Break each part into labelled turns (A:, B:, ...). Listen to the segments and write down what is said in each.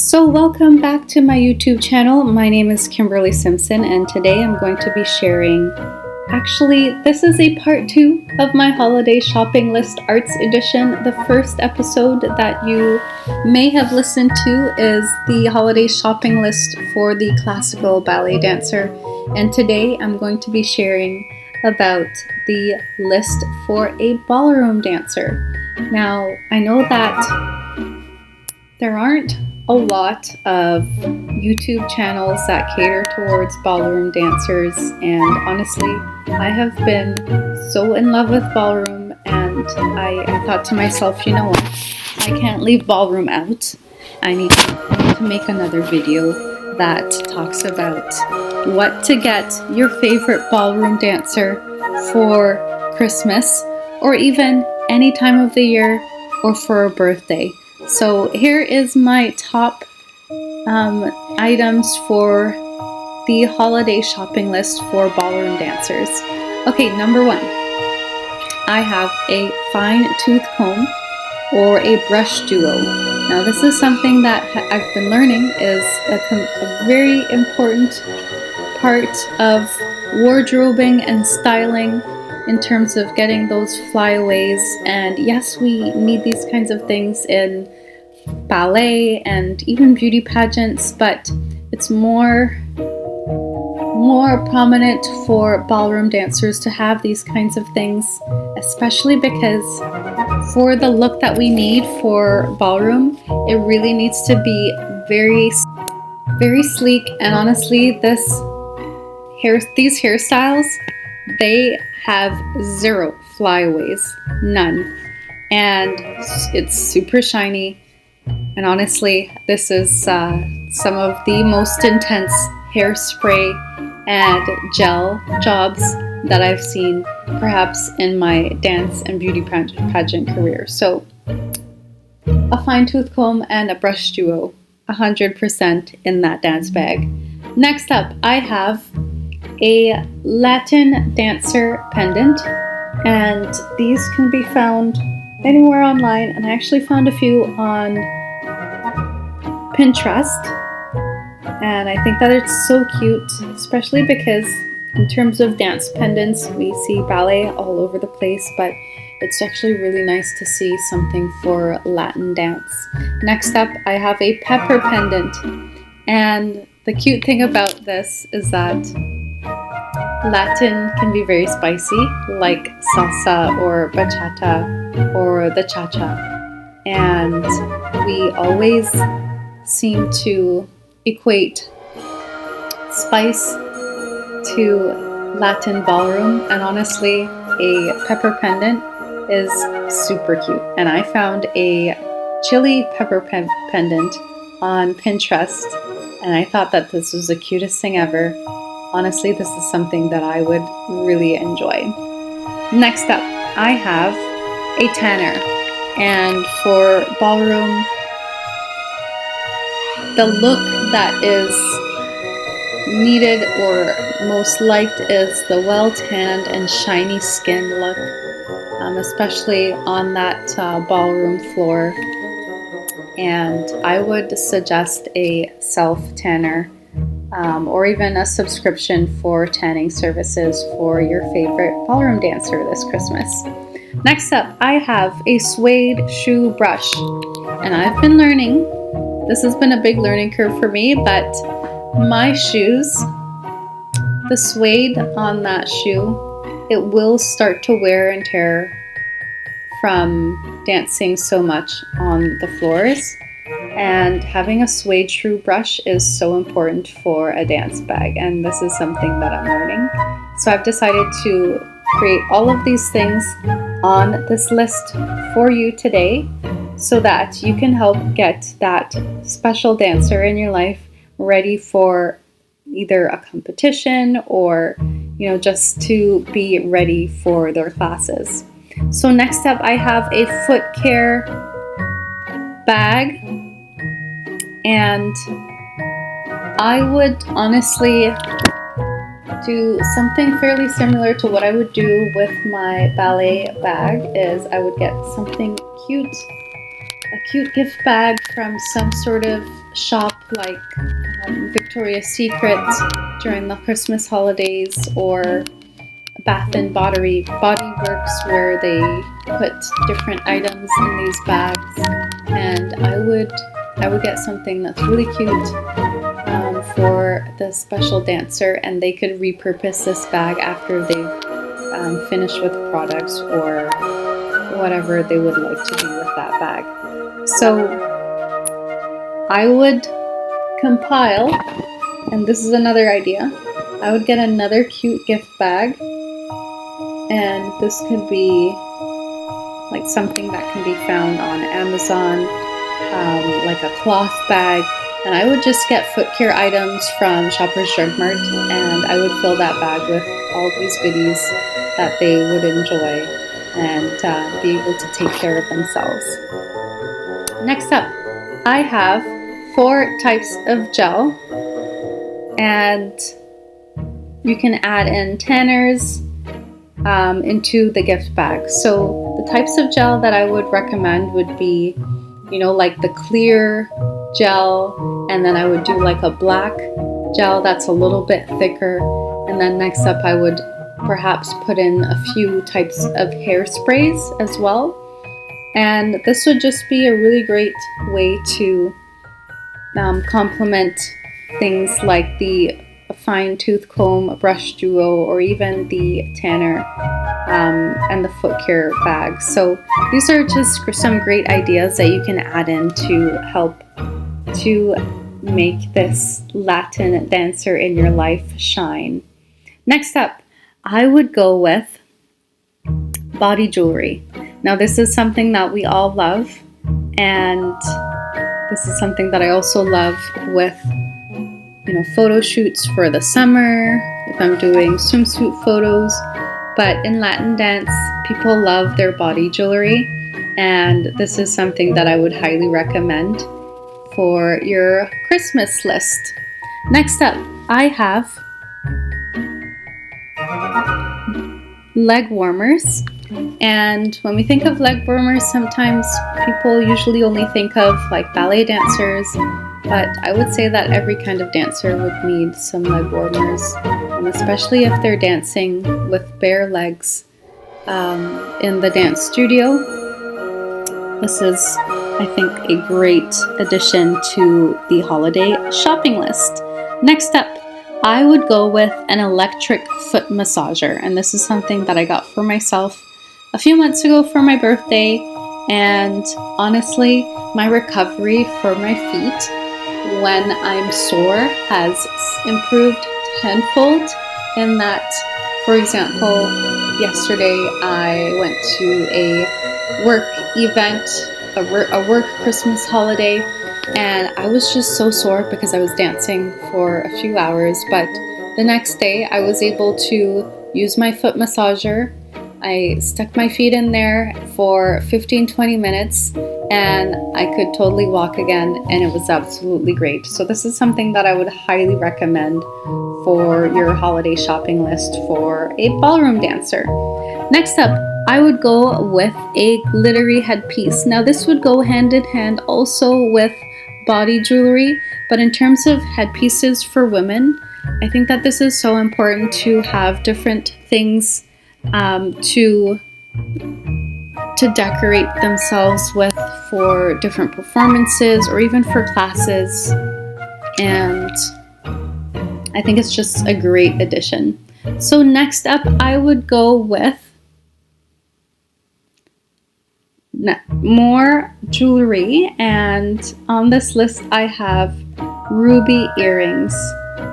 A: So welcome back to my YouTube channel. My name is Kimberly Simpson and today I'm going to be sharing, this is a part 2 of my holiday shopping list arts edition. The first episode that you may have listened to is the holiday shopping list for the classical ballet dancer, and today I'm going to be sharing about the list for a ballroom dancer. Now, I know that there aren't a lot of YouTube channels that cater towards ballroom dancers, and honestly, I have been so in love with ballroom, and I thought to myself, you know what, I can't leave ballroom out. I need to make another video that talks about what to get your favorite ballroom dancer for Christmas, or even any time of the year, or for a birthday. So here is my top items for the holiday shopping list for ballroom dancers. Okay, number 1, I have a fine tooth comb or a brush duo. Now this is something that I've been learning is a very important part of wardrobing and styling in terms of getting those flyaways. And yes, we need these kinds of things in ballet and even beauty pageants, but it's more prominent for ballroom dancers to have these kinds of things, especially because for the look that we need for ballroom, it really needs to be very, very sleek. And honestly, these hairstyles, they have 0 flyaways, none, and it's super shiny. And honestly, this is some of the most intense hairspray and gel jobs that I've seen perhaps in my dance and beauty pageant career. So a fine tooth comb and a brush duo, 100% in that dance bag. Next up, I have a Latin dancer pendant, and these can be found anywhere online, and I actually found a few on Pinterest, and I think that it's so cute, especially because in terms of dance pendants, we see ballet all over the place, but it's actually really nice to see something for Latin dance. Next up, I have a pepper pendant, and the cute thing about this is that Latin can be very spicy, like salsa or bachata or the cha-cha, and we always seem to equate spice to Latin ballroom, and honestly, a pepper pendant is super cute. And I found a chili pepper pendant on Pinterest, and I thought that this was the cutest thing ever. Honestly, this is something that I would really enjoy. Next up, I have a tanner, and for ballroom, the look that is needed or most liked is the well-tanned and shiny skin look, especially on that ballroom floor. And I would suggest a self-tanner or even a subscription for tanning services for your favorite ballroom dancer this Christmas. Next up, I have a suede shoe brush, and I've been learning. This has been a big learning curve for me, but my shoes, the suede on that shoe, it will start to wear and tear from dancing so much on the floors. And having a suede shoe brush is so important for a dance bag, and this is something that I'm learning. So I've decided to create all of these things on this list for you today so that you can help get that special dancer in your life ready for either a competition or, just to be ready for their classes. So next up, I have a foot care bag, and I would honestly do something fairly similar to what I would do with my ballet bag. Is I would get something cute, a cute gift bag from some sort of shop like Victoria's Secret during the Christmas holidays, or Bath and Body Works, where they put different items in these bags. And I would get something that's really cute for the special dancer, and they could repurpose this bag after they've finished with products or whatever they would like to do with that bag. So I would compile, and this is another idea, I would get another cute gift bag, and this could be like something that can be found on Amazon, like a cloth bag. And I would just get foot care items from Shoppers Drug Mart, and I would fill that bag with all these goodies that they would enjoy and be able to take care of themselves. Next up, I have 4 types of gel, and you can add in tanners into the gift bag. So the types of gel that I would recommend would be, like the clear gel, and then I would do like a black gel that's a little bit thicker, and then next up I would perhaps put in a few types of hairsprays as well. And this would just be a really great way to complement things like the fine tooth comb, a brush duo, or even the tanner and the foot care bag. So these are just some great ideas that you can add in to help to make this Latin dancer in your life shine. Next up, I would go with body jewelry. Now this is something that we all love, and this is something that I also love with photo shoots for the summer, if I'm doing swimsuit photos. But in Latin dance, people love their body jewelry, and this is something that I would highly recommend for your Christmas list. Next up, I have leg warmers. And when we think of leg warmers, sometimes people usually only think of like ballet dancers, but I would say that every kind of dancer would need some leg warmers, and especially if they're dancing with bare legs in the dance studio. This is, I think, a great addition to the holiday shopping list. Next up, I would go with an electric foot massager, and this is something that I got for myself a few months ago for my birthday, and honestly, my recovery for my feet when I'm sore has improved tenfold. In that, for example, yesterday I went to a work event, a work Christmas holiday, and I was just so sore because I was dancing for a few hours. But the next day I was able to use my foot massager. I stuck my feet in there for 15-20 minutes, and I could totally walk again, and it was absolutely great. So this is something that I would highly recommend for your holiday shopping list for a ballroom dancer. Next up, I would go with a glittery headpiece. Now this would go hand in hand also with body jewelry, but in terms of headpieces for women, I think that this is so important to have different things to decorate themselves with for different performances or even for classes, and I think it's just a great addition. So next up, I would go with more jewelry, and on this list I have ruby earrings.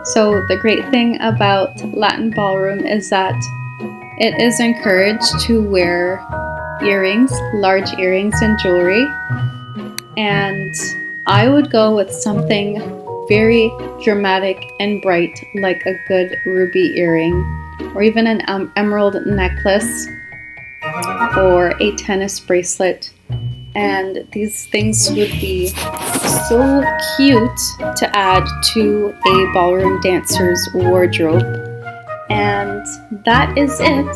A: So the great thing about Latin ballroom is that it is encouraged to wear earrings, large earrings and jewelry, and I would go with something very dramatic and bright like a good ruby earring, or even an emerald necklace or a tennis bracelet. And these things would be so cute to add to a ballroom dancer's wardrobe. And that is it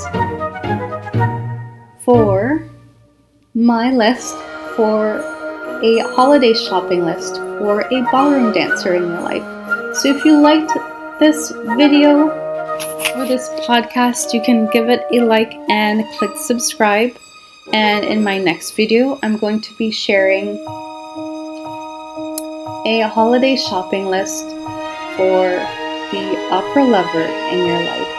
A: for my list for a holiday shopping list for a ballroom dancer in your life. So if you liked this video or this podcast, you can give it a like and click subscribe. And in my next video, I'm going to be sharing a holiday shopping list for the opera lover in your life.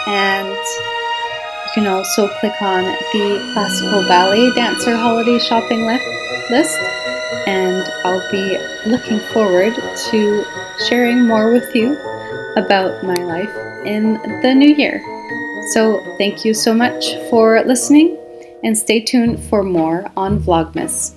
A: And you can also click on the classical ballet dancer holiday shopping list. And I'll be looking forward to sharing more with you about my life in the new year. So thank you so much for listening, and stay tuned for more on Vlogmas.